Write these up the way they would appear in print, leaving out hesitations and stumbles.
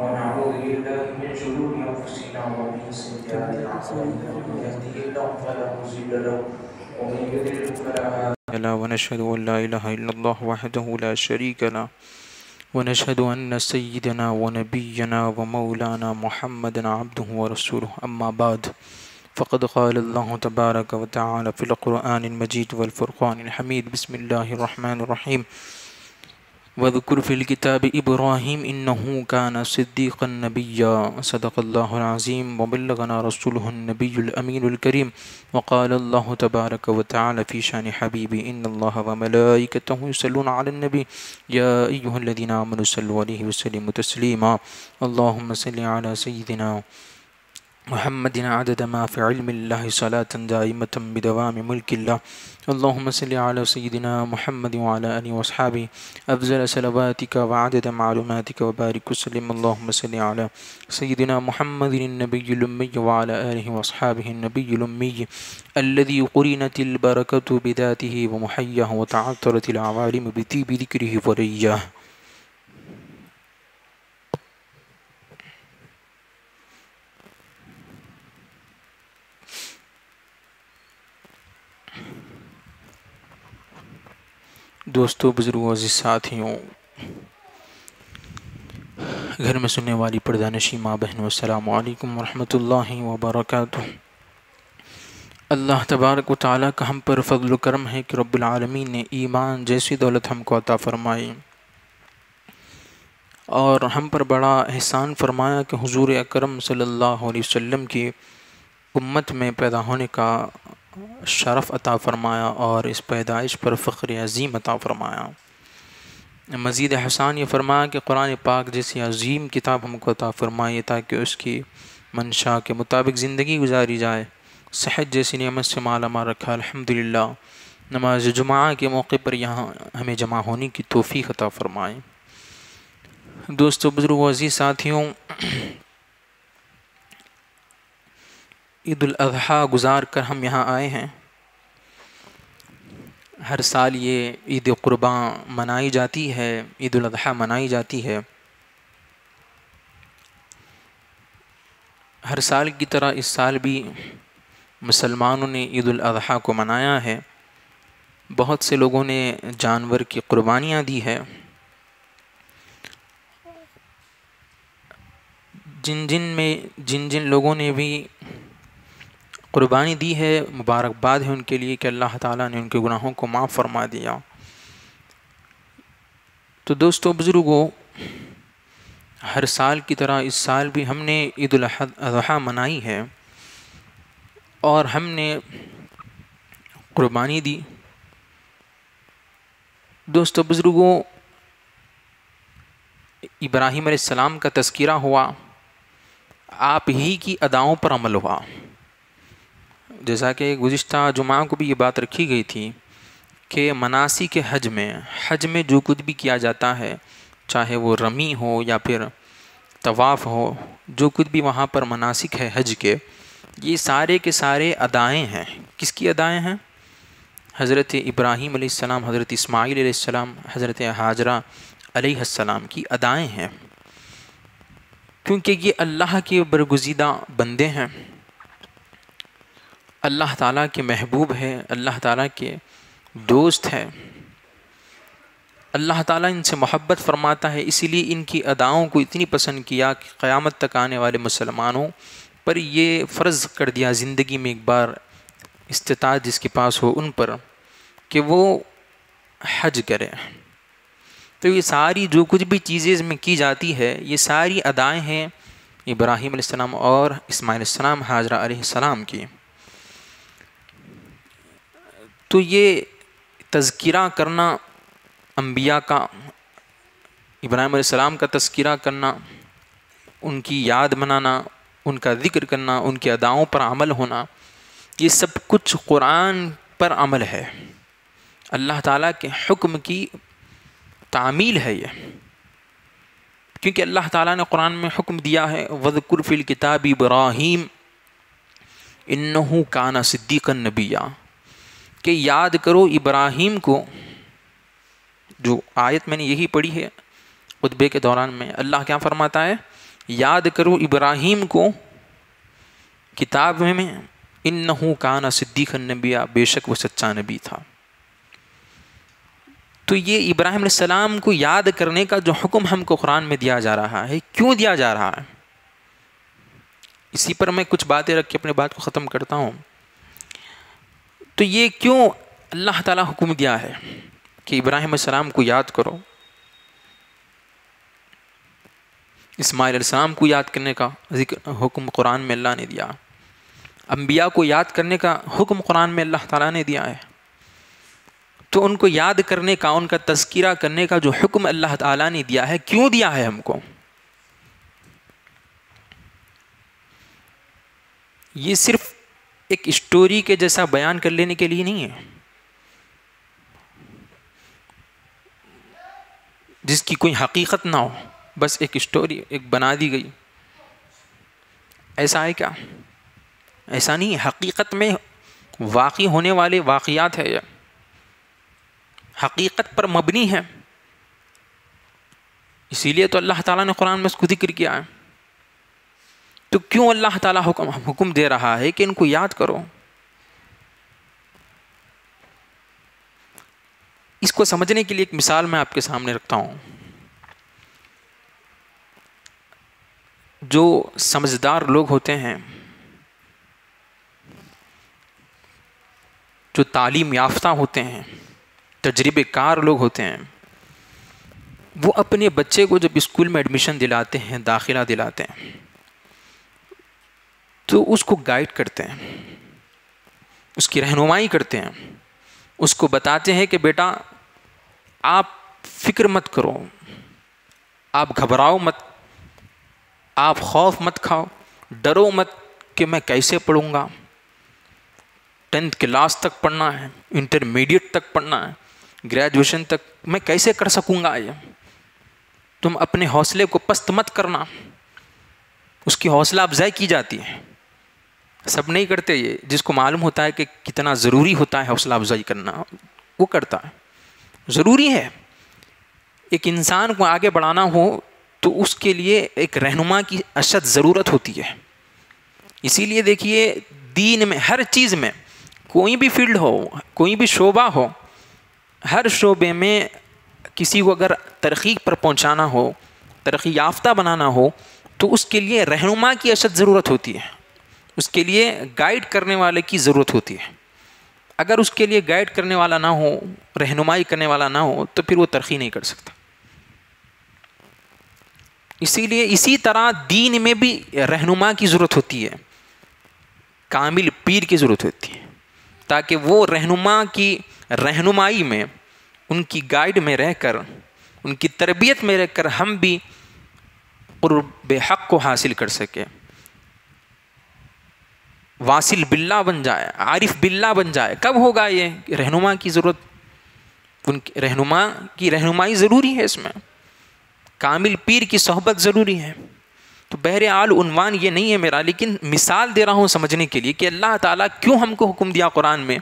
ونعوذ بالله من شرور أنفسنا ومن سيئات أعمالنا من يهده الله فلا مضل له ومن يضلل فلا هادي له ونشهد أن لا إله إلا الله وحده لا شريك له ونشهد أن سيدنا ونبينا ومولانا محمدا عبده ورسوله أما بعد فقد قال الله تبارك وتعالى في القرآن المجيد والفرقان الحميد بسم الله الرحمن الرحيم وَذْكُرْ فِي الْكِتَابِ إِبْرَاهِيمَ إِنَّهُ كَانَ صِدِّيقًا نَبِيًّا صدق الله العظيم وبلغنا رسوله النبي الأمين الكريم وقال الله تبارك وتعالى في شأن حبيبي إن الله وملائكته يصلون على النبي يا أيها الذين آمنوا صلوا عليه وسلموا تسليما اللهم صل على سيدنا محمد عدد ما في علم الله صلاة دائمة بدوام ملك الله اللهم صل على سيدنا محمد وعلى آله وأصحابه أفضل صلواتك وعدد معلوماتك وبارك وسلم اللهم صل على سيدنا محمد النبي الأمي وعلى آله وأصحابه النبي الأمي الذي قرنت البركة بذاته ومحياه وتعطرت العوالم بطيب ذكره ورياه. دوستو، بزرگوں، عزیز ساتھیوں، گھر میں سننے والی پردہ نشین ماں بہنوں، السلام علیکم ورحمۃ اللہ وبرکاتہ۔ اللہ تبارک و تعالیٰ کا ہم پر فضل و کرم ہے کہ رب العالمین نے ایمان جیسی دولت ہم کو عطا فرمائی اور ہم پر بڑا احسان فرمایا کہ حضور اکرم صلی اللہ علیہ وسلم کی امت میں پیدا ہونے کا شرف عطا فرمایا اور اس پیدائش پر فخر عظیم عطا فرمایا۔ مزید احسان یہ فرمایا کہ قرآن پاک جیسی عظیم کتاب ہم کو عطا فرمائی تاکہ اس کی منشا کے مطابق زندگی گزاری جائے۔ صحت جیسی نعمت سے مالا مال رکھا الحمدللہ۔ نماز جمعہ کے موقع پر یہاں ہمیں جمع ہونے کی توفیق عطا فرمائے۔ دوستو، بزرگوں، عزیز ساتھیوں، عید الاضحیٰ گزار کر ہم یہاں آئے ہیں۔ ہر سال یہ عید قرباں منائی جاتی ہے، عید الاضحیٰ منائی جاتی ہے۔ ہر سال کی طرح اس سال بھی مسلمانوں نے عید الاضحیٰ کو منایا ہے۔ بہت سے لوگوں نے جانور کی قربانیاں دی ہے۔ جن لوگوں نے بھی قربانی دی ہے، مبارکباد ہے ان کے لیے کہ اللہ تعالیٰ نے ان کے گناہوں کو معاف فرما دیا۔ تو دوستو، بزرگوں، ہر سال کی طرح اس سال بھی ہم نے عید الاضحیٰ منائی ہے اور ہم نے قربانی دی۔ دوستو، بزرگوں، ابراہیم علیہ السلام کا تذکرہ ہوا، آپ ہی کی اداؤں پر عمل ہوا۔ جیسا کہ گزشتہ جمعہ کو بھی یہ بات رکھی گئی تھی کہ مناسک حج میں جو کچھ بھی کیا جاتا ہے، چاہے وہ رمی ہو یا پھر طواف ہو، جو کچھ بھی وہاں پر مناسک ہے حج کے، یہ سارے کے سارے ادائیں ہیں۔ کس کی ادائیں ہیں؟ حضرت ابراہیم علیہ السلام، حضرت اسماعیل علیہ السلام، حضرت ہاجرہ علیہ السلام کی ادائیں ہیں، کیونکہ یہ اللہ کے برگزیدہ بندے ہیں، اللہ تعالیٰ کے محبوب ہے، اللہ تعالیٰ کے دوست ہے، اللہ تعالیٰ ان سے محبت فرماتا ہے، اسی لیے ان کی اداؤں کو اتنی پسند کیا کہ قیامت تک آنے والے مسلمانوں پر یہ فرض کر دیا، زندگی میں ایک بار استطاعت جس کے پاس ہو ان پر، کہ وہ حج کرے۔ تو یہ ساری جو کچھ بھی چیزیں میں کی جاتی ہے، یہ ساری ادائیں ہیں ابراہیم علیہ السلام اور اسماعیل علیہ السلام، ہاجرہ علیہ السلام کی۔ تو یہ تذکرہ کرنا انبیاء کا، ابراہیم علیہ السلام کا تذکرہ کرنا، ان کی یاد منانا، ان کا ذکر کرنا، ان کی اداؤں پر عمل ہونا، یہ سب کچھ قرآن پر عمل ہے، اللہ تعالیٰ کے حکم کی تعمیل ہے یہ، کیونکہ اللہ تعالیٰ نے قرآن میں حکم دیا ہے وَذْكُرْ فِي الْكِتَابِ إِبْرَاهِيمَ إِنَّهُ كَانَ صِدِّيقًا نَبِيًّا، کہ یاد کرو ابراہیم کو۔ جو آیت میں نے یہی پڑھی ہے خطبے کے دوران میں، اللہ کیا فرماتا ہے یاد کرو ابراہیم کو کتاب میں انہو کان صدیقا نبیہ، بے شک وہ سچا نبی تھا. تو یہ ابراہیم علیہ السلام کو یاد کرنے کا جو حکم ہم کو قرآن میں دیا جا رہا ہے، کیوں دیا جا رہا ہے؟ اسی پر میں کچھ باتیں رکھ کے اپنے بات کو ختم کرتا ہوں. تو یہ کیوں اللہ تعالیٰ حکم دیا ہے کہ ابراہیم علیہ السلام کو یاد کرو، اسماعیل علیہ السلام کو یاد کرنے کا حکم قرآن میں اللہ نے دیا، انبیاء کو یاد کرنے کا حکم قرآن میں اللہ تعالیٰ نے دیا ہے. تو ان کو یاد کرنے کا، ان کا تذکرہ کرنے کا جو حکم اللہ تعالیٰ نے دیا ہے، کیوں دیا ہے ہم کو؟ یہ صرف ایک اسٹوری کے جیسا بیان کر لینے کے لیے نہیں ہے، جس کی کوئی حقیقت نہ ہو، بس ایک اسٹوری ایک بنا دی گئی. ایسا ہے کیا؟ ایسا نہیں ہے. حقیقت میں واقع ہونے والے واقعات ہے، یہ حقیقت پر مبنی ہے. اسی لیے تو اللہ تعالیٰ نے قرآن میں اس کو ذکر کیا ہے. تو کیوں اللہ تعالیٰ حکم دے رہا ہے کہ ان کو یاد کرو؟ اس کو سمجھنے کے لیے ایک مثال میں آپ کے سامنے رکھتا ہوں. جو سمجھدار لوگ ہوتے ہیں، جو تعلیم یافتہ ہوتے ہیں، تجربے کار لوگ ہوتے ہیں، وہ اپنے بچے کو جب اسکول میں ایڈمیشن دلاتے ہیں، داخلہ دلاتے ہیں، تو اس کو گائیڈ کرتے ہیں، اس کی رہنمائی کرتے ہیں، اس کو بتاتے ہیں کہ بیٹا آپ فکر مت کرو، آپ گھبراؤ مت، آپ خوف مت کھاؤ، ڈرو مت کہ میں کیسے پڑھوں گا، 10th کلاس تک پڑھنا ہے، انٹرمیڈیٹ تک پڑھنا ہے، گریجویشن تک میں کیسے کر سکوں گا؟ یہ تم اپنے حوصلے کو پست مت کرنا. اس کی حوصلہ افزائی کی جاتی ہے. سب نہیں کرتے یہ، جس کو معلوم ہوتا ہے کہ کتنا ضروری ہوتا ہے حوصلہ افزائی کرنا، وہ کرتا ہے. ضروری ہے. ایک انسان کو آگے بڑھانا ہو تو اس کے لیے ایک رہنما کی اشد ضرورت ہوتی ہے. اسی لیے دیکھیے دین میں ہر چیز میں، کوئی بھی فیلڈ ہو، کوئی بھی شعبہ ہو، ہر شعبے میں کسی کو اگر ترقی پر پہنچانا ہو، ترقی یافتہ بنانا ہو، تو اس کے لیے رہنما کی اشد ضرورت ہوتی ہے. اس کے لیے گائیڈ کرنے والے کی ضرورت ہوتی ہے. اگر اس کے لیے گائیڈ کرنے والا نہ ہو، رہنمائی کرنے والا نہ ہو، تو پھر وہ ترقی نہیں کر سکتا. اسی لیے اسی طرح دین میں بھی رہنما کی ضرورت ہوتی ہے، کامل پیر کی ضرورت ہوتی ہے، تاکہ وہ رہنما کی رہنمائی میں، ان کی گائیڈ میں رہ کر، ان کی تربیت میں رہ کر ہم بھی قرب حق کو حاصل کر سکیں، واصل باللہ بن جائے، عارف باللہ بن جائے. کب ہوگا یہ؟ رہنما کی ضرورت، ان کی رہنما کی رہنمائی ضروری ہے، اس میں کامل پیر کی صحبت ضروری ہے. تو بہرحال عنوان یہ نہیں ہے میرا، لیکن مثال دے رہا ہوں سمجھنے کے لیے کہ اللہ تعالیٰ کیوں ہم کو حکم دیا قرآن میں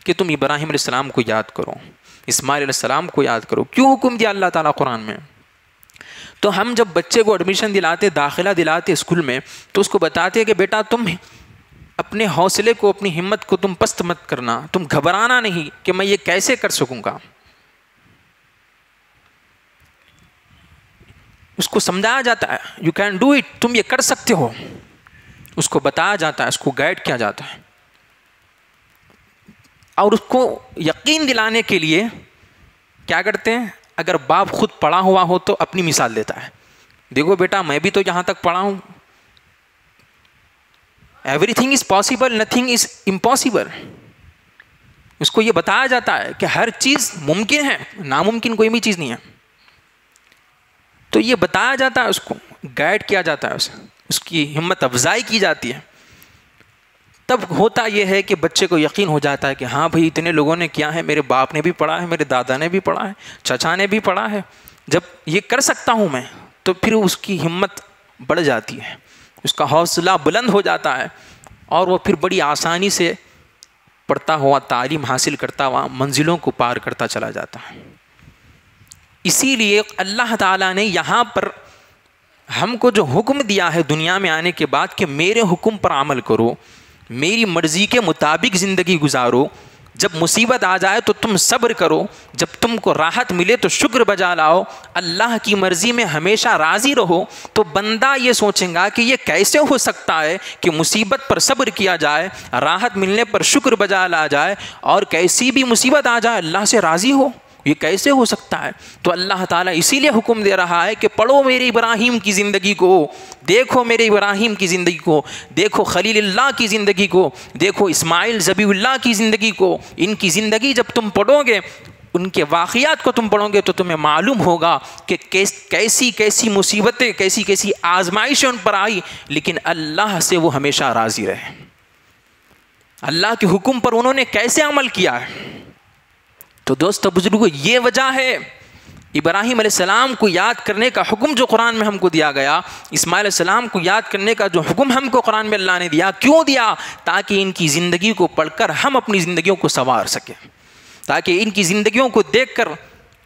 کہ تم ابراہیم علیہ السلام کو یاد کرو، اسماعیل علیہ السلام کو یاد کرو. کیوں حکم دیا اللہ تعالیٰ قرآن میں؟ تو ہم جب بچے کو ایڈمیشن دلاتے، داخلہ دلاتے اسکول میں، تو اس کو بتاتے کہ بیٹا تم اپنے حوصلے کو، اپنی ہمت کو تم پست مت کرنا، تم گھبرانا نہیں کہ میں یہ کیسے کر سکوں گا. اس کو سمجھایا جاتا ہے یو کین ڈو اٹ، تم یہ کر سکتے ہو. اس کو بتایا جاتا ہے، اس کو گائیڈ کیا جاتا ہے. اور اس کو یقین دلانے کے لیے کیا کرتے ہیں؟ اگر باپ خود پڑھا ہوا ہو تو اپنی مثال دیتا ہے، دیکھو بیٹا میں بھی تو یہاں تک پڑھا ہوں. Everything is possible, nothing is impossible. اس کو یہ بتایا جاتا ہے کہ ہر چیز ممکن ہے، ناممکن کوئی بھی چیز نہیں ہے. تو یہ بتایا جاتا ہے، اس کو گائیڈ کیا جاتا ہے، اس کی ہمت افزائی کی جاتی ہے. تب ہوتا یہ ہے کہ بچے کو یقین ہو جاتا ہے کہ ہاں بھائی اتنے لوگوں نے کیا ہے، میرے باپ نے بھی پڑھا ہے، میرے دادا نے بھی پڑھا ہے، چچا نے بھی پڑھا ہے. جب یہ کر سکتا ہوں میں، تو پھر اس کی ہمت بڑھ جاتی ہے، اس کا حوصلہ بلند ہو جاتا ہے، اور وہ پھر بڑی آسانی سے پڑھتا ہوا، تعلیم حاصل کرتا ہوا منزلوں کو پار کرتا چلا جاتا ہے. اسی لیے اللہ تعالیٰ نے یہاں پر ہم کو جو حکم دیا ہے دنیا میں آنے کے بعد کہ میرے حکم پر عمل کرو, میری مرضی کے مطابق زندگی گزارو, جب مصیبت آ جائے تو تم صبر کرو, جب تم کو راحت ملے تو شکر بجا لاؤ, اللہ کی مرضی میں ہمیشہ راضی رہو, تو بندہ یہ سوچیں گا کہ یہ کیسے ہو سکتا ہے کہ مصیبت پر صبر کیا جائے, راحت ملنے پر شکر بجا لا جائے, اور کیسی بھی مصیبت آ جائے اللہ سے راضی ہو, یہ کیسے ہو سکتا ہے؟ تو اللہ تعالیٰ اسی لیے حکم دے رہا ہے کہ پڑھو میرے ابراہیم کی زندگی کو, دیکھو میرے ابراہیم کی زندگی کو, دیکھو خلیل اللہ کی زندگی کو, دیکھو اسماعیل ذبیح اللہ کی زندگی کو. ان کی زندگی جب تم پڑھو گے, ان کے واقعات کو تم پڑھو گے تو تمہیں معلوم ہوگا کہ کیسی کیسی مصیبتیں, کیسی کیسی آزمائشیں ان پر آئی, لیکن اللہ سے وہ ہمیشہ راضی رہے. اللہ کے حکم پر انہوں نے کیسے عمل کیا ہے. تو دوستو بزرگو, یہ وجہ ہے ابراہیم علیہ السلام کو یاد کرنے کا حکم جو قرآن میں ہم کو دیا گیا, اسماعیل علیہ السلام کو یاد کرنے کا جو حکم ہم کو قرآن میں اللہ نے دیا, کیوں دیا؟ تاکہ ان کی زندگی کو پڑھ کر ہم اپنی زندگیوں کو سنوار سکیں, تاکہ ان کی زندگیوں کو دیکھ کر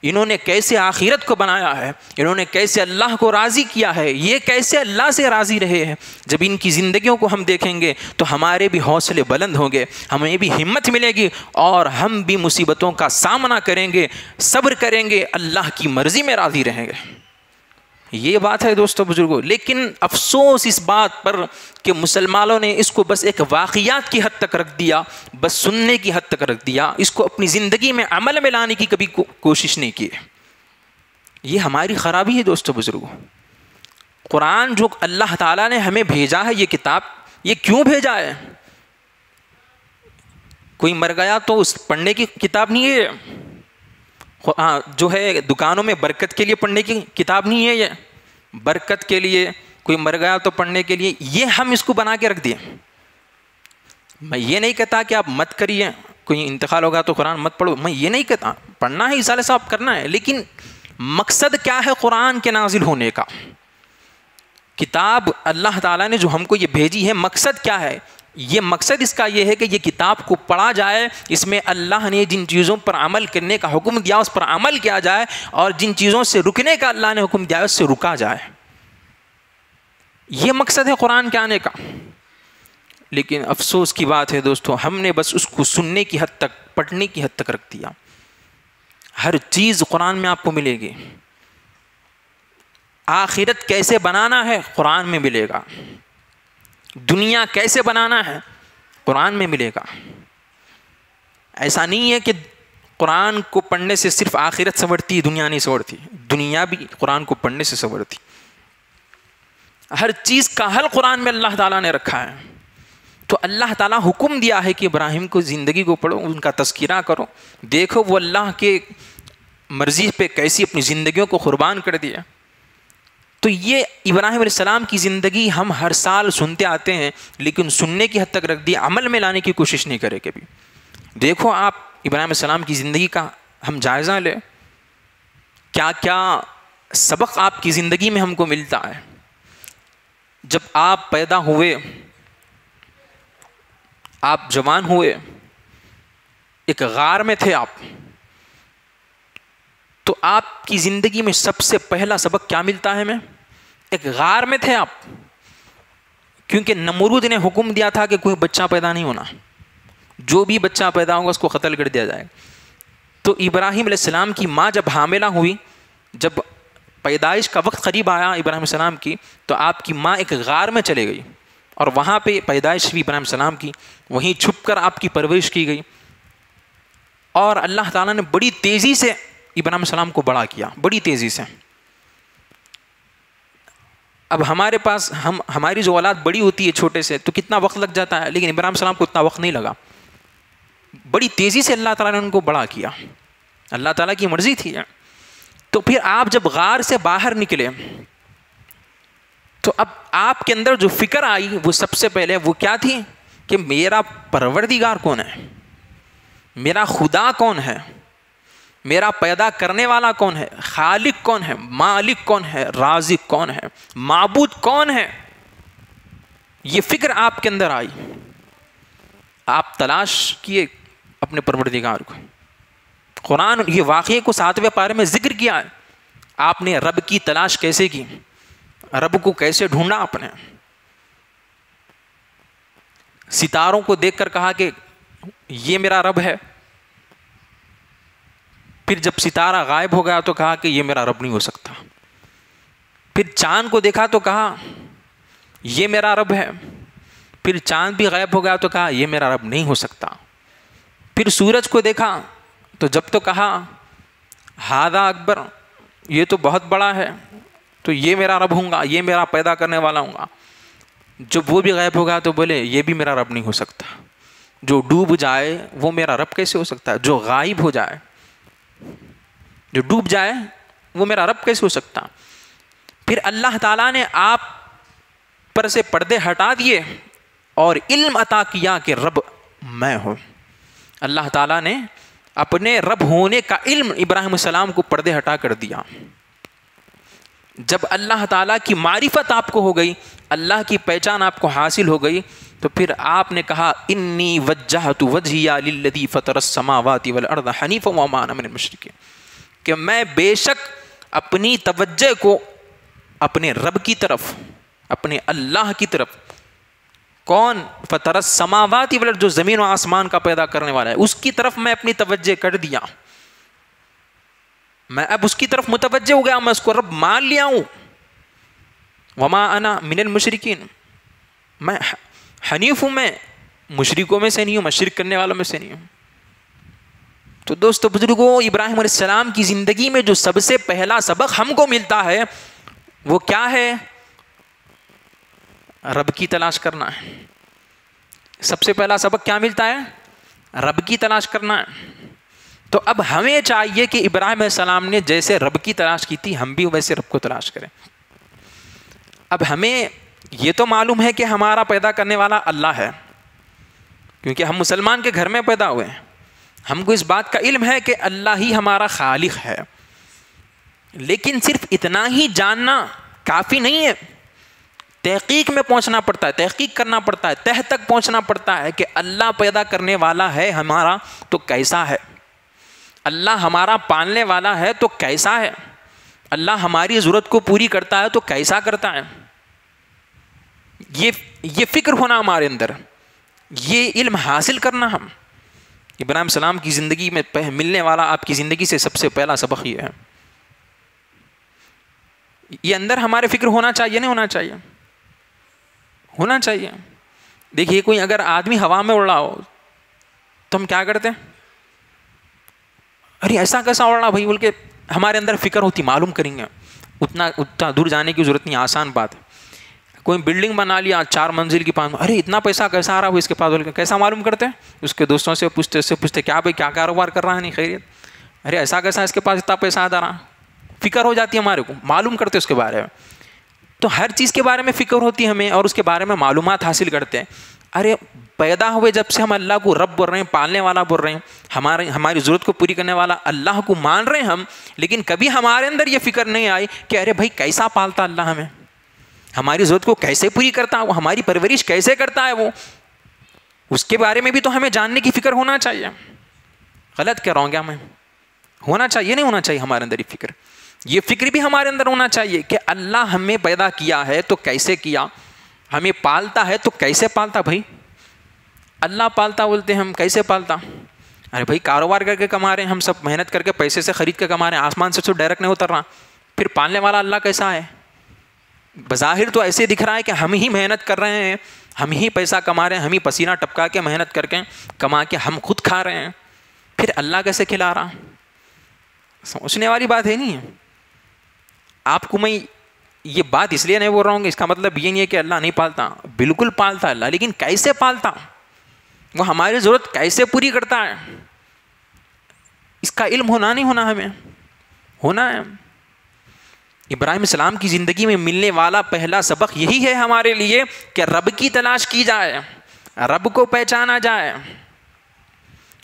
انہوں نے کیسے آخرت کو بنایا ہے, انہوں نے کیسے اللہ کو راضی کیا ہے, یہ کیسے اللہ سے راضی رہے ہیں. جب ان کی زندگیوں کو ہم دیکھیں گے تو ہمارے بھی حوصلے بلند ہوں گے, ہمیں بھی ہمت ملے گی, اور ہم بھی مصیبتوں کا سامنا کریں گے, صبر کریں گے, اللہ کی مرضی میں راضی رہیں گے. یہ بات ہے دوستو بزرگوں. لیکن افسوس اس بات پر کہ مسلمانوں نے اس کو بس ایک واقعات کی حد تک رکھ دیا, بس سننے کی حد تک رکھ دیا, اس کو اپنی زندگی میں عمل میں لانے کی کبھی کوشش نہیں کی. یہ ہماری خرابی ہے دوستو بزرگوں. قرآن جو اللہ تعالیٰ نے ہمیں بھیجا ہے, یہ کتاب, یہ کیوں بھیجا ہے؟ کوئی مر گیا تو اس پڑھنے کی کتاب نہیں ہے, جو ہے دکانوں میں برکت کے لیے پڑھنے کی کتاب نہیں ہے, یہ برکت کے لیے کوئی مر گیا تو پڑھنے کے لیے, یہ ہم اس کو بنا کے رکھ دیے. میں یہ نہیں کہتا کہ آپ مت کریے, کوئی انتقال ہوگا تو قرآن مت پڑھو, میں یہ نہیں کہتا, پڑھنا ہے اصالہ صاحب کرنا ہے, لیکن مقصد کیا ہے قرآن کے نازل ہونے کا؟ کتاب اللہ تعالیٰ نے جو ہم کو یہ بھیجی ہے, مقصد کیا ہے؟ یہ مقصد اس کا یہ ہے کہ یہ کتاب کو پڑھا جائے, اس میں اللہ نے جن چیزوں پر عمل کرنے کا حکم دیا اس پر عمل کیا جائے, اور جن چیزوں سے رکنے کا اللہ نے حکم دیا اس سے رکا جائے. یہ مقصد ہے قرآن کے آنے کا. لیکن افسوس کی بات ہے دوستو, ہم نے بس اس کو سننے کی حد تک, پڑھنے کی حد تک رکھ دیا. ہر چیز قرآن میں آپ کو ملے گی. آخرت کیسے بنانا ہے قرآن میں ملے گا, دنیا کیسے بنانا ہے قرآن میں ملے گا. ایسا نہیں ہے کہ قرآن کو پڑھنے سے صرف آخرت سنورتی, دنیا نہیں سنورتی, دنیا بھی قرآن کو پڑھنے سے سنورتی. ہر چیز کا حل قرآن میں اللہ تعالیٰ نے رکھا ہے. تو اللہ تعالیٰ حکم دیا ہے کہ ابراہیم کو زندگی کو پڑھو, ان کا تذکرہ کرو, دیکھو وہ اللہ کے مرضی پہ کیسی اپنی زندگیوں کو قربان کر دیا. تو یہ ابراہیم علیہ السلام کی زندگی ہم ہر سال سنتے آتے ہیں, لیکن سننے کی حد تک رکھ دیا, عمل میں لانے کی کوشش نہیں کرے کبھی. دیکھو آپ ابراہیم علیہ السلام کی زندگی کا ہم جائزہ لیں, کیا کیا سبق آپ کی زندگی میں ہم کو ملتا ہے. جب آپ پیدا ہوئے, آپ جوان ہوئے, ایک غار میں تھے آپ, تو آپ کی زندگی میں سب سے پہلا سبق کیا ملتا ہے ہمیں؟ ایک غار میں تھے آپ, کیونکہ نمرود نے حکم دیا تھا کہ کوئی بچہ پیدا نہیں ہونا, جو بھی بچہ پیدا ہوگا اس کو قتل کر دیا جائے. تو ابراہیم علیہ السلام کی ماں جب حاملہ ہوئی, جب پیدائش کا وقت قریب آیا ابراہیم علیہ السلام کی, تو آپ کی ماں ایک غار میں چلے گئی, اور وہاں پہ پیدائش ہوئی ابراہیم علیہ السلام کی, وہیں چھپ کر آپ کی پرورش کی گئی. اور اللہ تعالیٰ نے بڑی تیزی سے ابراہیم علیہ السلام کو بڑا کیا, بڑی تیزی سے. اب ہمارے پاس ہماری جو اولاد بڑی ہوتی ہے چھوٹے سے تو کتنا وقت لگ جاتا ہے, لیکن ابراہیم علیہ السلام کو اتنا وقت نہیں لگا, بڑی تیزی سے اللہ تعالیٰ نے ان کو بڑا کیا, اللہ تعالیٰ کی مرضی تھی. تو پھر آپ جب غار سے باہر نکلے تو اب آپ کے اندر جو فکر آئی وہ سب سے پہلے وہ کیا تھی کہ میرا پروردگار کون ہے, میرا خدا کون ہے, میرا پیدا کرنے والا کون ہے, خالق کون ہے, مالک کون ہے, رازق کون ہے, معبود کون ہے. یہ فکر آپ کے اندر آئی, آپ تلاش کیے اپنے پروردگار کو. قرآن یہ واقعے کو 7ویں پارے میں ذکر کیا ہے, آپ نے رب کی تلاش کیسے کی, رب کو کیسے ڈھونڈا آپ نے؟ ستاروں کو دیکھ کر کہا کہ یہ میرا رب ہے، پھر جب ستارہ غائب ہو گیا تو کہا کہ یہ میرا رب نہیں ہو سکتا، پھر چاند کو دیکھا تو کہا یہ میرا رب ہے، پھر چاند بھی غائب ہو گیا تو کہا یہ میرا رب نہیں ہو سکتا، پھر سورج کو دیکھا تو جب تو کہا ہذا اکبر، یہ تو بہت بڑا ہے، تو یہ میرا رب ہوں گا، یہ میرا پیدا کرنے والا ہوں گا۔ جب وہ بھی غائب ہو گیا تو بولے یہ بھی میرا رب نہیں ہو سکتا، جو ڈوب جائے وہ میرا رب کیسے ہو سکتا ہے؟ جو غائب ہو جائے، جو ڈوب جائے وہ میرا رب کیسے ہو سکتا؟ پھر اللہ تعالیٰ نے آپ پر سے پردے ہٹا دیے اور علم عطا کیا کہ رب میں ہوں۔ اللہ تعالیٰ نے اپنے رب ہونے کا علم ابراہیم السلام کو پردے ہٹا کر دیا۔ جب اللہ تعالیٰ کی معرفت آپ کو ہو گئی، اللہ کی پہچان آپ کو حاصل ہو گئی، تو پھر آپ نے کہا انی وجہت وجہی للذی فطر السماوات والارض حنیفا وما انا من المشرکین، کہ میں بے شک اپنی توجہ کو اپنے رب کی طرف، اپنے اللہ کی طرف، کون؟ فطر السماوات والارض، جو زمین و آسمان کا پیدا کرنے والا ہے، اس کی طرف میں اپنی توجہ کر دیا، میں اب اس کی طرف متوجہ ہو گیا، میں اس کو رب مان لیا ہوں۔ وما انا من المشرکین، میں حنیف ہوں، میں مشرکوں میں سے نہیں ہوں، میں شرک کرنے والوں میں سے نہیں ہوں۔ تو دوستو بزرگوں، ابراہیم علیہ السلام کی زندگی میں جو سب سے پہلا سبق ہم کو ملتا ہے وہ کیا ہے؟ رب کی تلاش کرنا ہے۔ سب سے پہلا سبق کیا ملتا ہے؟ رب کی تلاش کرنا ہے۔ تو اب ہمیں چاہیے کہ ابراہیم علیہ السلام نے جیسے رب کی تلاش کی تھی، ہم بھی ویسے رب کو تلاش کریں۔ اب ہمیں یہ تو معلوم ہے کہ ہمارا پیدا کرنے والا اللہ ہے، کیونکہ ہم مسلمان کے گھر میں پیدا ہوئے ہیں، ہم کو اس بات کا علم ہے کہ اللہ ہی ہمارا خالق ہے، لیکن صرف اتنا ہی جاننا کافی نہیں ہے، تحقیق میں پہنچنا پڑتا ہے، تحقیق کرنا پڑتا ہے، تہ تک پہنچنا پڑتا ہے کہ اللہ پیدا کرنے والا ہے ہمارا تو کیسا ہے، اللہ ہمارا پالنے والا ہے تو کیسا ہے، اللہ ہماری ضرورت کو پوری کرتا ہے تو کیسا کرتا ہے۔ یہ فکر ہونا ہمارے اندر، یہ علم حاصل کرنا۔ ہم ابراہیم السلام کی زندگی میں ملنے والا آپ کی زندگی سے سب سے پہلا سبق یہ ہے۔ یہ اندر ہمارے فکر ہونا چاہیے، نہیں ہونا چاہیے؟ ہونا چاہیے۔ دیکھیے کوئی اگر آدمی ہوا میں اڑ رہا ہو تو ہم کیا کرتے ہیں؟ ارے ایسا کیسا اڑ رہا بھائی بول کے ہمارے اندر فکر ہوتی، معلوم کریں گے، اتنا دور جانے کی ضرورت نہیں، آسان بات ہے۔ کوئی بلڈنگ بنا لیا 4 منزل کی 5، ارے اتنا پیسہ کیسا آ رہا ہے اس کے پاس بول کے کیسا معلوم کرتے ہیں؟ اس کے دوستوں سے پوچھتے کیا بھائی کیا کاروبار کر رہا ہے؟ نہیں خیریت؟ ارے ایسا کیسا اس کے پاس اتنا پیسہ آ رہا؟ فکر ہو جاتی ہے ہمارے کو، معلوم کرتے اس کے بارے میں۔ تو ہر چیز کے بارے میں فکر ہوتی ہے ہمیں اور اس کے بارے میں معلومات حاصل کرتے ہیں۔ ارے پیدا ہوئے جب سے ہم اللہ کو رب بول رہے ہیں، پالنے والا بول رہے ہیں، ہماری ضرورت کو پوری کرنے والا اللہ کو مان رہے ہیں ہم، لیکن کبھی ہمارے اندر یہ فکر نہیں آئی کہ ارے بھائی کیسا پالتا اللہ ہمیں، ہماری ضرورت کو کیسے پوری کرتا ہے وہ، ہماری پرورش کیسے کرتا ہے وہ، اس کے بارے میں بھی تو ہمیں جاننے کی فکر ہونا چاہیے۔ غلط کہہ رہا ہوں کیا میں؟ ہونا چاہیے، نہیں ہونا چاہیے ہمارے اندر یہ فکر؟ یہ فکر بھی ہمارے اندر ہونا چاہیے کہ اللہ ہمیں پیدا کیا ہے تو کیسے کیا، ہمیں پالتا ہے تو کیسے پالتا؟ بھائی اللہ پالتا بولتے ہیں، ہم کیسے پالتا؟ ارے بھائی کاروبار کر کے کما رہے ہیں ہم سب، محنت کر کے پیسے سے خرید کے کما رہے ہیں، آسمان سے ڈائریکٹ نہیں اتر رہا، پھر پالنے والا اللہ کیسا ہے؟ بظاہر تو ایسے دکھ رہا ہے کہ ہم ہی محنت کر رہے ہیں، ہم ہی پیسہ کما رہے ہیں، ہم ہی پسینہ ٹپکا کے محنت کر کے کما کے ہم خود کھا رہے ہیں، پھر اللہ کیسے کھلا رہا؟ سوچنے والی بات ہے نہیں ہے۔ آپ کو میں یہ بات اس لیے نہیں بول رہا ہوں کہ اس کا مطلب یہ نہیں ہے کہ اللہ نہیں پالتا، بالکل پالتا اللہ، لیکن کیسے پالتا، وہ ہماری ضرورت کیسے پوری کرتا ہے، اس کا علم ہونا نہیں ہونا، ہمیں ہونا ہے۔ ابراہیم السلام کی زندگی میں ملنے والا پہلا سبق یہی ہے ہمارے لیے کہ رب کی تلاش کی جائے، رب کو پہچانا جائے۔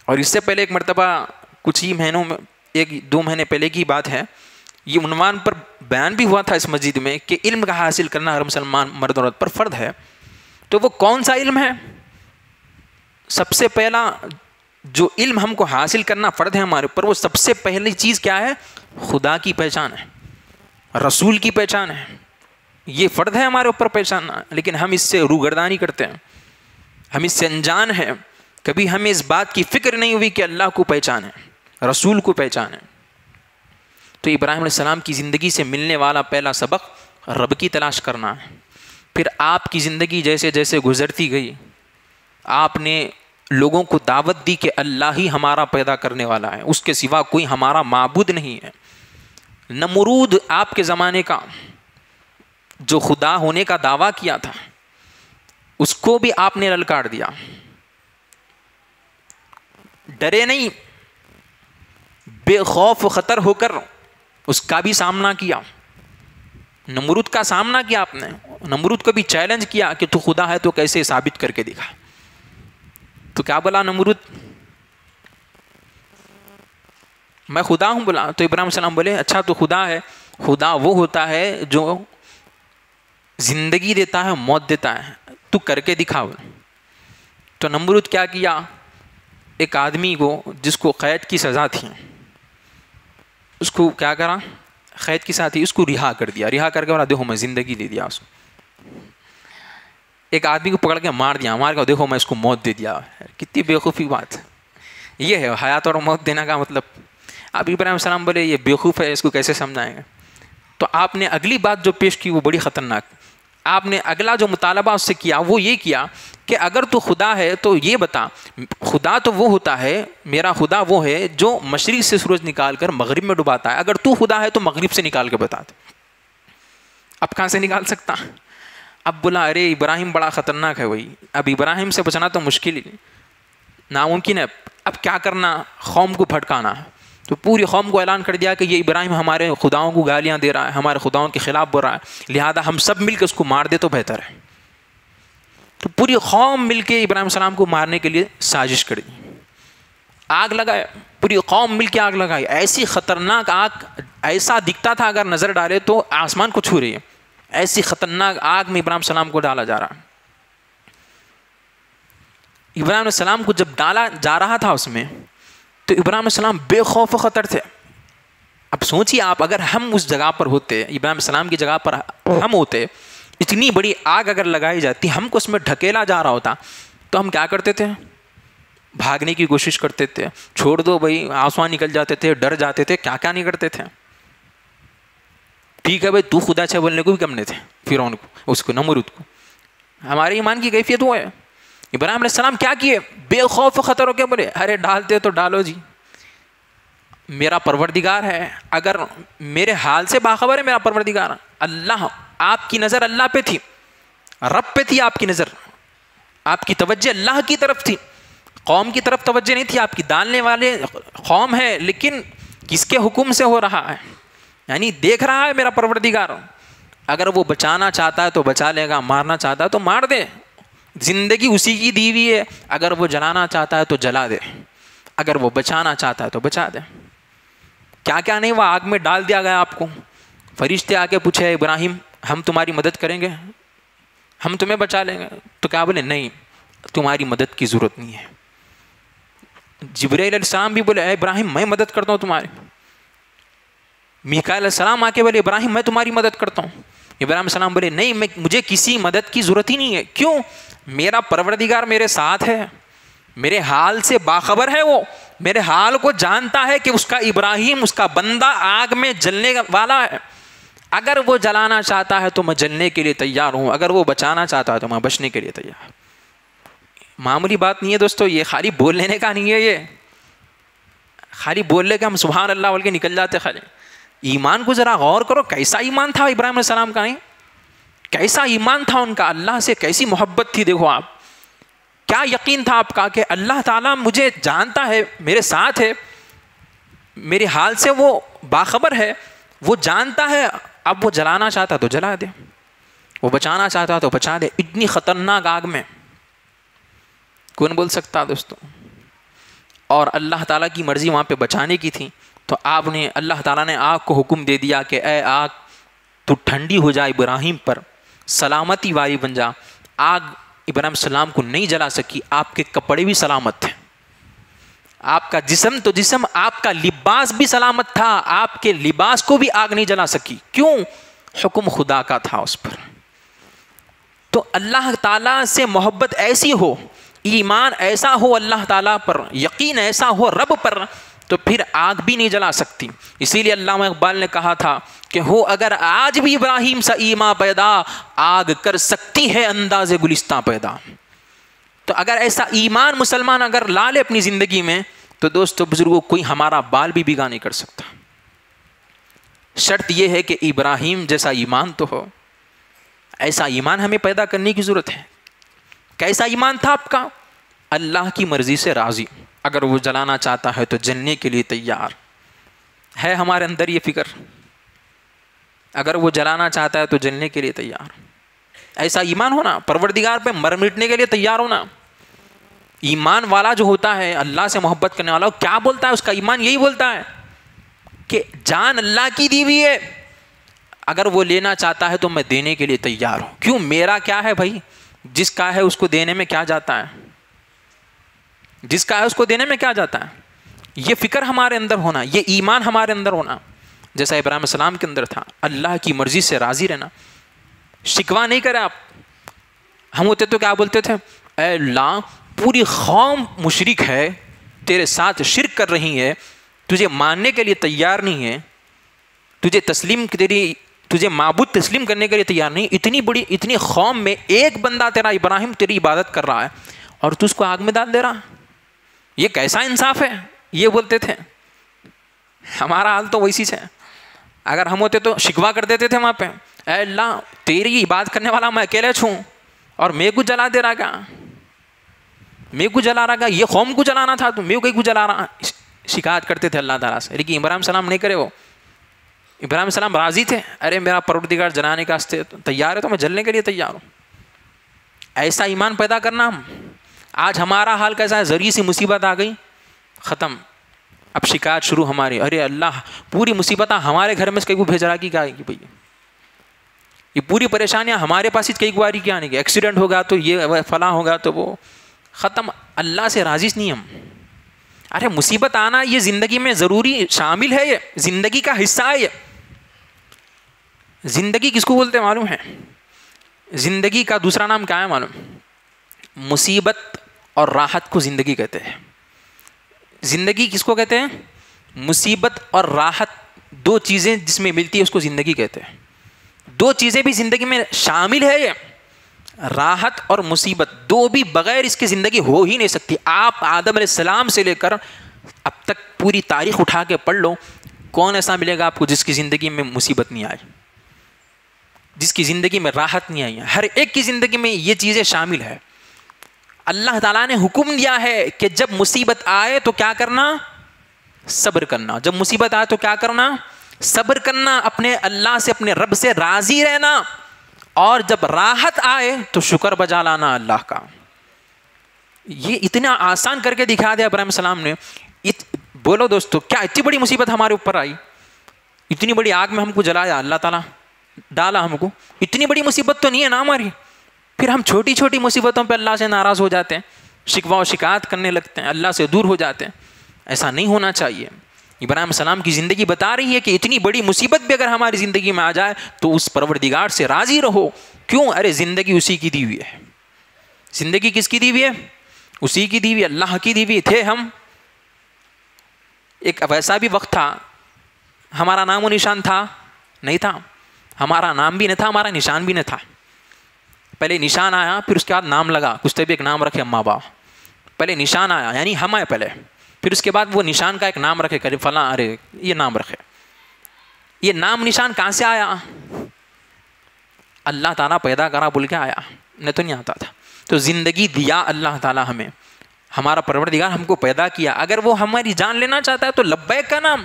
اور اس سے پہلے ایک مرتبہ کچھ ہی مہینوں میں، 1-2 مہینے پہلے کی بات ہے، یہ عنوان پر بیان بھی ہوا تھا اس مسجد میں کہ علم کا حاصل کرنا ہر مسلمان مرد اور عورت پر فرض ہے۔ تو وہ کون سا علم ہے؟ سب سے پہلا جو علم ہم کو حاصل کرنا فرض ہے ہمارے اوپر، وہ سب سے پہلی چیز کیا ہے؟ خدا کی پہچان ہے، رسول کی پہچان ہے۔ یہ فرض ہے ہمارے اوپر پہچاننا، لیکن ہم اس سے روگردانی کرتے ہیں، ہم اس سے انجان ہیں. کبھی ہمیں اس بات کی فکر نہیں ہوئی کہ اللہ کو پہچانیں، رسول کو پہچانیں. تو ابراہیم علیہ السلام کی زندگی سے ملنے والا پہلا سبق رب کی تلاش کرنا ہے. پھر آپ کی زندگی جیسے جیسے گزرتی گئی، آپ نے لوگوں کو دعوت دی کہ اللہ ہی ہمارا پیدا کرنے والا ہے، اس کے سوا کوئی ہمارا معبود نہیں ہے. نمرود آپ کے زمانے کا جو خدا ہونے کا دعویٰ کیا تھا، اس کو بھی آپ نے للکار دیا. ڈرے نہیں، بے خوف و خطر ہو کر اس کا بھی سامنا کیا. نمرود کا سامنا کیا آپ نے، نمرود کو بھی چیلنج کیا کہ تو خدا ہے تو کیسے ثابت کر کے دکھا. تو کیا بولا نمرود؟ میں خدا ہوں بولا. تو ابراہیم علیہ السلام بولے اچھا تو خدا ہے، خدا وہ ہوتا ہے جو زندگی دیتا ہے موت دیتا ہے، تو کر کے دکھا. تو نمرود کیا کیا، ایک آدمی کو جس کو قید کی سزا تھی، اس کو کیا کرا، قید کی سزا تھی، اس کو رہا کر دیا. رہا کر کے بولا دیکھو میں زندگی دے دیا اس کو. ایک آدمی کو پکڑ کے مار دیا، مار کے دیکھو میں اس کو موت دے دیا. کتنی بیوقوفی بات. یہ ہے حیات اور موت دینے کا مطلب. اب ابراہیم السلام بولے یہ بیوقوف ہے، اس کو کیسے سمجھائیں گے. تو آپ نے اگلی بات جو پیش کی وہ بڑی خطرناک. آپ نے اگلا جو مطالبہ اس سے کیا وہ یہ کیا کہ اگر تو خدا ہے تو یہ بتا، خدا تو وہ ہوتا ہے، میرا خدا وہ ہے جو مشرق سے سورج نکال کر مغرب میں ڈباتا ہے، اگر تو خدا ہے تو مغرب سے نکال کے بتا دے. اب کہاں سے نکال سکتا؟ اب بولا ارے ابراہیم بڑا خطرناک ہے وہی. اب ابراہیم سے بچنا تو مشکل ہی ناممکن ہے. اب کیا کرنا، قوم کو بھٹکانا. تو پوری قوم کو اعلان کر دیا کہ یہ ابراہیم ہمارے خداؤں کو گالیاں دے رہا ہے، ہمارے خداؤں کے خلاف بول رہا ہے، لہذا ہم سب مل کے اس کو مار دے تو بہتر ہے. تو پوری قوم مل کے ابراہیم السلام کو مارنے کے لیے سازش کر دی. آگ لگائے، پوری قوم مل کے آگ لگائی. ایسی خطرناک آگ، ایسا دکھتا تھا اگر نظر ڈالے تو آسمان کو چھو رہی ہے. ایسی خطرناک آگ میں ابراہیم السلام کو ڈالا جا رہا. ابراہیم علیہ السلام کو جب ڈالا جا رہا تھا اس میں، تو ابراہیم علیہ السلام بے خوف و خطر تھے. اب سوچیے آپ، اگر ہم اس جگہ پر ہوتے، ابراہیم علیہ السلام کی جگہ پر ہم ہوتے، اتنی بڑی آگ اگر لگائی جاتی، ہم کو اس میں ڈھکیلا جا رہا ہوتا، تو ہم کیا کرتے تھے؟ بھاگنے کی کوشش کرتے تھے، چھوڑ دو بھائی، آنسو نکل جاتے تھے، ڈر جاتے تھے، کیا کیا نہیں کرتے تھے. ٹھیک ہے بھائی، تو خدا سے بولنے کو بھی کم نہیں تھے فرعون کو، اس کو نمرود کو. ہمارے ایمان کی کیفیت وہ ہے. ابراہیم علیہ السلام کیا کیے؟ بے خوف و خطر ہو کے بولے ارے ڈالتے تو ڈالو جی، میرا پروردگار ہے، اگر میرے حال سے باخبر ہے میرا پروردگار. اللہ، آپ کی نظر اللہ پہ تھی، رب پہ تھی آپ کی نظر، آپ کی توجہ اللہ کی طرف تھی، قوم کی طرف توجہ نہیں تھی. آپ کی ڈالنے والے قوم ہے، لیکن کس کے حکم سے ہو رہا ہے؟ یعنی دیکھ رہا ہے میرا پروردگار. اگر وہ بچانا چاہتا ہے تو بچا لے گا، مارنا چاہتا ہے تو مار دے، زندگی اسی کی دی ہوئی ہے. اگر وہ جلانا چاہتا ہے تو جلا دے، اگر وہ بچانا چاہتا ہے تو بچا دے. کیا کیا نہیں، وہ آگ میں ڈال دیا گیا آپ کو. فرشتے آ کے پوچھے ابراہیم ہم تمہاری مدد کریں گے، ہم تمہیں بچا لیں گے. تو کیا بولے نہیں، تمہاری مدد کی ضرورت نہیں ہے. جبرائیل علیہ السلام بھی بولے اے ابراہیم میں مدد کرتا ہوں تمہاری. میکائیل علیہ السلام آ کے بولے ابراہیم میں تمہاری مدد کرتا ہوں. ابراہیم علیہ السلام بولے نہیں، مجھے کسی مدد کی ضرورت ہی نہیں ہے. کیوں؟ میرا پروردگار میرے ساتھ ہے، میرے حال سے باخبر ہے، وہ میرے حال کو جانتا ہے کہ اس کا ابراہیم، اس کا بندہ آگ میں جلنے والا ہے. اگر وہ جلانا چاہتا ہے تو میں جلنے کے لیے تیار ہوں، اگر وہ بچانا چاہتا ہے تو میں بچنے کے لیے تیار. معمولی بات نہیں ہے دوستو، یہ خالی بول لینے کا نہیں ہے. یہ خالی بول لے کے ہم سبحان اللہ بول کے نکل جاتے. خالی ایمان کو ذرا غور کرو، کیسا ایمان تھا ابراہیم علیہ السلام کا. نہیں کیسا ایمان تھا ان کا، اللہ سے کیسی محبت تھی. دیکھو آپ، کیا یقین تھا آپ کا کہ اللہ تعالیٰ مجھے جانتا ہے، میرے ساتھ ہے، میرے حال سے وہ باخبر ہے، وہ جانتا ہے. اب وہ جلانا چاہتا تو جلا دے، وہ بچانا چاہتا تو بچا دے. اتنی خطرناک آگ میں کون بول سکتا دوستو. اور اللہ تعالیٰ کی مرضی وہاں پہ بچانے کی تھی. تو آپ نے، اللہ تعالیٰ نے آگ کو حکم دے دیا کہ اے آگ تو ٹھنڈی ہو جا، ابراہیم پر سلامتی والی بن جا. آگ ابراہیم السلام کو نہیں جلا سکی، آپ کے کپڑے بھی سلامت تھے، آپ کا جسم تو جسم، آپ کا لباس بھی سلامت تھا، آپ کے لباس کو بھی آگ نہیں جلا سکی. کیوں؟ حکم خدا کا تھا اس پر. تو اللہ تعالیٰ سے محبت ایسی ہو, ایمان ایسا ہو اللہ تعالیٰ پر, یقین ایسا ہو رب پر, تو پھر آگ بھی نہیں جلا سکتی. اسی لیے علامہ اقبال نے کہا تھا کہ ہو اگر آج بھی ابراہیم سا ایمان پیدا, آگ کر سکتی ہے انداز گلستاں پیدا. تو اگر ایسا ایمان مسلمان اگر لا لے اپنی زندگی میں, تو دوستو بزرگوں کوئی ہمارا بال بھی بھیگا نہیں کر سکتا. شرط یہ ہے کہ ابراہیم جیسا ایمان تو ہو. ایسا ایمان ہمیں پیدا کرنے کی ضرورت ہے. کیسا ایمان تھا آپ کا؟ اللہ کی مرضی سے راضی, اگر وہ جلانا چاہتا ہے تو جلنے کے لیے تیار ہے. ہمارے اندر یہ فکر, اگر وہ جلانا چاہتا ہے تو جلنے کے لیے تیار. ایسا ایمان ہونا, پروردگار پہ مر مٹنے کے لیے تیار ہونا. ایمان والا جو ہوتا ہے, اللہ سے محبت کرنے والا, وہ کیا بولتا ہے؟ اس کا ایمان یہی بولتا ہے کہ جان اللہ کی دی ہوئی ہے, اگر وہ لینا چاہتا ہے تو میں دینے کے لیے تیار ہوں. کیوں؟ میرا کیا ہے بھائی, جس کا ہے اس کو دینے میں کیا جاتا ہے, جس کا ہے اس کو دینے میں کیا جاتا ہے. یہ فکر ہمارے اندر ہونا, یہ ایمان ہمارے اندر ہونا, جیسا ابراہیم علیہ السلام کے اندر تھا. اللہ کی مرضی سے راضی رہنا, شکوہ نہیں کرے آپ. ہم ہوتے تو کیا بولتے تھے, اے اللہ پوری قوم مشرک ہے, تیرے ساتھ شرک کر رہی ہے, تجھے ماننے کے لیے تیار نہیں ہے, تجھے معبود تسلیم کرنے کے لیے تیار نہیں. اتنی بڑی اتنی قوم میں ایک بندہ تیرا ابراہیم تیری عبادت کر رہا ہے اور تو اس کو آگ میں ڈال دے رہا. یہ کیسا انصاف ہے؟ یہ بولتے تھے. ہمارا حال تو ویسی ہے. اگر ہم ہوتے تو شکوہ کر دیتے تھے وہاں پہ, اے اللہ تیری عبادت کرنے والا میں اکیلے چھوں اور میں کو جلا دے رہا گا, میں کو جلا رہا گا, یہ قوم کو جلانا تھا تو میں کو جلا رہا. شکایت کرتے تھے اللہ تعالیٰ سے. لیکن ابراہیم السلام نہیں کرے. وہ ابراہیم السلام راضی تھے, ارے میرا پروردگار جلانے کا تیار ہے تو میں جلنے کے لیے تیار ہوں. ایسا ایمان پیدا کرنا. ہم آج ہمارا حال کیسا ہے؟ ذریعے سی مصیبت آ گئی, ختم. اب شکایت شروع ہماری, ارے اللہ پوری مصیبتیں ہمارے گھر میں کئی کو بھیج رہا کہ کیا آئے گی بھائی, یہ پوری پریشانیاں ہمارے پاس ہی کئی کو آ رہی کیا آنے گی. ایکسیڈنٹ ہوگا تو یہ فلاں ہوگا تو وہ, ختم. اللہ سے راضی نہیں ہم. ارے مصیبت آنا یہ زندگی میں ضروری شامل ہے, یہ زندگی کا حصہ ہے. یہ زندگی کس کو بولتے ہیں معلوم ہے؟ زندگی کا دوسرا نام کیا ہے معلوم؟ مصیبت اور راحت کو زندگی کہتے ہیں. زندگی کس کو کہتے ہیں؟ مصیبت اور راحت, دو چیزیں جس میں ملتی ہے اس کو زندگی کہتے ہیں. دو چیزیں بھی زندگی میں شامل ہے, یہ راحت اور مصیبت, دو بھی بغیر اس کی زندگی ہو ہی نہیں سکتی. آپ آدم علیہ السلام سے لے کر اب تک پوری تاریخ اٹھا کے پڑھ لو, کون ایسا ملے گا آپ کو جس کی زندگی میں مصیبت نہیں آئی, جس کی زندگی میں راحت نہیں آئی. ہر ایک کی زندگی میں یہ چیزیں شامل ہے. اللہ تعالیٰ نے حکم دیا ہے کہ جب مصیبت آئے تو کیا کرنا؟ صبر کرنا. جب مصیبت آئے تو کیا کرنا؟ صبر کرنا, اپنے اللہ سے اپنے رب سے راضی رہنا. اور جب راحت آئے تو شکر بجا لانا اللہ کا. یہ اتنا آسان کر کے دکھا دیا ابراہیم السلام نے. بولو دوستو, کیا اتنی بڑی مصیبت ہمارے اوپر آئی, اتنی بڑی آگ میں ہم کو جلایا اللہ تعالیٰ, ڈالا ہم کو, اتنی بڑی مصیبت تو نہیں ہے نا ہماری. پھر ہم چھوٹی چھوٹی مصیبتوں پہ اللہ سے ناراض ہو جاتے ہیں, شکوہ و شکایت کرنے لگتے ہیں, اللہ سے دور ہو جاتے ہیں. ایسا نہیں ہونا چاہیے. ابراہیم السلام کی زندگی بتا رہی ہے کہ اتنی بڑی مصیبت بھی اگر ہماری زندگی میں آ جائے تو اس پروردگار سے راضی رہو. کیوں؟ ارے زندگی اسی کی دی ہوئی ہے. زندگی کس کی دی ہوئی ہے؟ اسی کی دی ہوئی, اللہ کی دی ہوئی. تھے ہم, ایک ویسا بھی وقت تھا ہمارا نام و نشان تھا نہیں تھا, ہمارا نام بھی نہیں تھا, ہمارا نشان بھی نہیں تھا. پہلے نشان آیا, پھر اس کے بعد نام لگا. کچھ تو بھی ایک نام رکھے ماں باپ. پہلے نشان آیا یعنی ہم آئے پہلے, پھر اس کے بعد وہ نشان کا ایک نام رکھے, کرے فلاں, ارے یہ نام رکھے. یہ نام نشان کہاں سے آیا؟ اللہ تعالیٰ پیدا کرا بول کے آیا, نہیں تو نہیں آتا تھا. تو زندگی دیا اللہ تعالیٰ ہمیں, ہمارا پروردگار ہم کو پیدا کیا. اگر وہ ہماری جان لینا چاہتا ہے تو لبیک کا نام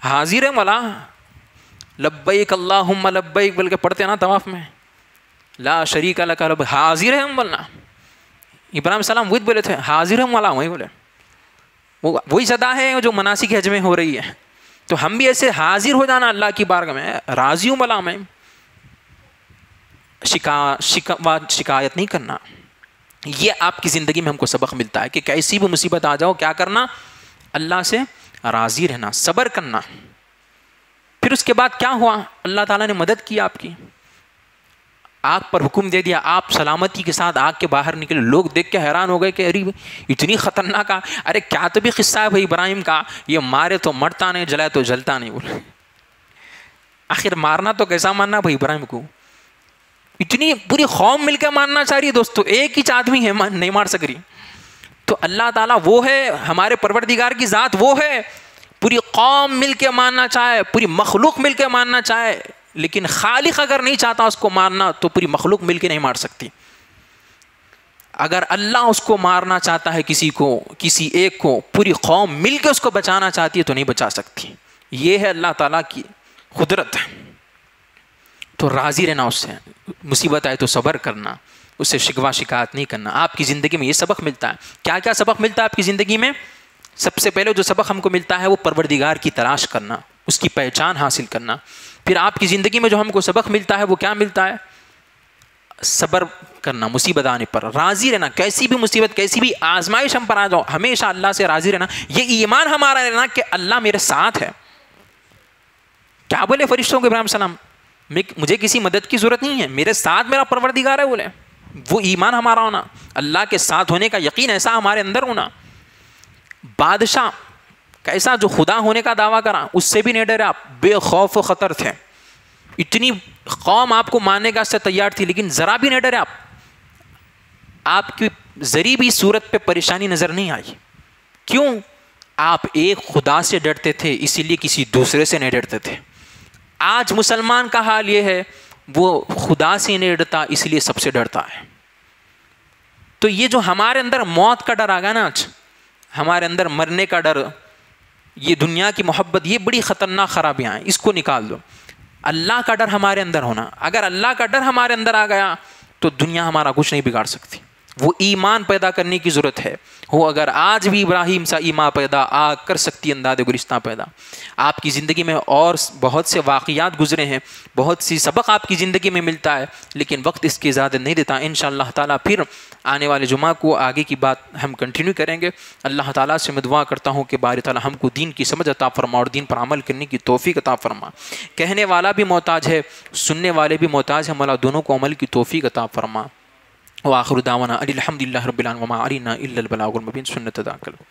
حاضر ہے مولا, لبیک اللہم لبیک بول کے پڑھتے ہیں نا طواف میں, لا شریک لک لبیک, حاضر ہے ہم بولنا. ابراہیم السلام وہی بولے تھے, حاضر ہے مولا, وہی بولے. وہی صدا ہے جو مناسک حج میں ہو رہی ہے. تو ہم بھی ایسے حاضر ہو جانا اللہ کی بارگاہ میں, راضی ہوں مولا, میں شکایت نہیں کرنا. یہ آپ کی زندگی میں ہم کو سبق ملتا ہے کہ کیسی بھی مصیبت آ جاؤ کیا کرنا؟ اللہ سے راضی رہنا, صبر کرنا. پھر اس کے بعد کیا ہوا؟ اللہ تعالیٰ نے مدد کی آپ کی، آگ پر حکم دے دیا، آپ سلامتی کے ساتھ آگ کے باہر نکلے. لوگ دیکھ کے حیران ہو گئے کہ ارے اتنی خطرناک آگ، ارے کیا تو بھی قصہ ہے بھائی ابراہیم کا، یہ مارے تو مرتا نہیں، جلائے تو جلتا نہیں. بولے آخر مارنا تو کیسا مارنا بھائی ابراہیم کو؟ اتنی پوری قوم مل کے مارنا چاہ رہی ہے دوستو، ایک ہی آدمی ہے نہیں مار سک رہی. تو اللہ تعالیٰ وہ ہے، ہمارے پروردگار کی ذات وہ ہے، پوری قوم مل کے مارنا چاہے، پوری مخلوق مل کے مارنا چاہے، لیکن خالق اگر نہیں چاہتا اس کو مارنا تو پوری مخلوق مل کے نہیں مار سکتی. اگر اللہ اس کو مارنا چاہتا ہے کسی کو، کسی ایک کو، پوری قوم مل کے اس کو بچانا چاہتی ہے تو نہیں بچا سکتی. یہ ہے اللہ تعالیٰ کی قدرت. تو راضی رہنا اس سے، مصیبت آئے تو صبر کرنا، اس سے شکوہ شکایت نہیں کرنا. آپ کی زندگی میں یہ سبق ملتا ہے. کیا کیا سبق ملتا ہے آپ کی زندگی میں؟ سب سے پہلے جو سبق ہم کو ملتا ہے وہ پروردگار کی تلاش کرنا، اس کی پہچان حاصل کرنا. پھر آپ کی زندگی میں جو ہم کو سبق ملتا ہے وہ کیا ملتا ہے؟ صبر کرنا مصیبت آنے پر، راضی رہنا. کیسی بھی مصیبت، کیسی بھی آزمائش ہم پر آ جاؤ، ہمیشہ اللہ سے راضی رہنا. یہ ایمان ہمارا رہنا کہ اللہ میرے ساتھ ہے. کیا بولے فرشتوں کو ابراہیم السلام، مجھے کسی مدد کی ضرورت نہیں ہے، میرے ساتھ میرا پروردگار ہے. بولے وہ ایمان ہمارا ہونا، اللہ کے ساتھ ہونے کا یقین ایسا ہمارے اندر ہونا. بادشاہ کیسا جو خدا ہونے کا دعویٰ کرا، اس سے بھی نہیں ڈرے آپ، بے خوف و خطر تھے. اتنی قوم آپ کو ماننے کا سے تیار تھی لیکن ذرا بھی نہیں ڈرے آپ. آپ کی ذری بھی صورت پہ پریشانی نظر نہیں آئی. کیوں؟ آپ ایک خدا سے ڈرتے تھے، اسی لیے کسی دوسرے سے نہیں ڈرتے تھے. آج مسلمان کا حال یہ ہے، وہ خدا سے نہیں ڈرتا اس لیے سب سے ڈرتا ہے. تو یہ جو ہمارے اندر موت کا ڈر آ گیا نا، آج ہمارے اندر مرنے کا ڈر، یہ دنیا کی محبت، یہ بڑی خطرناک خرابیاں ہیں، اس کو نکال دو. اللہ کا ڈر ہمارے اندر ہونا، اگر اللہ کا ڈر ہمارے اندر آ گیا تو دنیا ہمارا کچھ نہیں بگاڑ سکتی. وہ ایمان پیدا کرنے کی ضرورت ہے. وہ اگر آج بھی ابراہیم سا ایمان پیدا آ کر سکتی انداز گلستہ پیدا. آپ کی زندگی میں اور بہت سے واقعات گزرے ہیں، بہت سی سبق آپ کی زندگی میں ملتا ہے، لیکن وقت اس کی اجازت نہیں دیتا. انشاءاللہ تعالیٰ پھر آنے والے جمعہ کو آگے کی بات ہم کنٹینیو کریں گے. اللہ تعالیٰ سے میں دعا کرتا ہوں کہ باری تعالیٰ ہم کو دین کی سمجھ عطا فرما اور دین پر عمل کرنے کی توفیق عطا فرما. کہنے والا بھی محتاج ہے، سننے والے بھی محتاج ہیں، مولا دونوں کو عمل کی توفیق عطا فرما. وآخر دعوانا الحمدللہ رب العالمین وما علینا الا البلاغ المبین. سنت ادا کرو.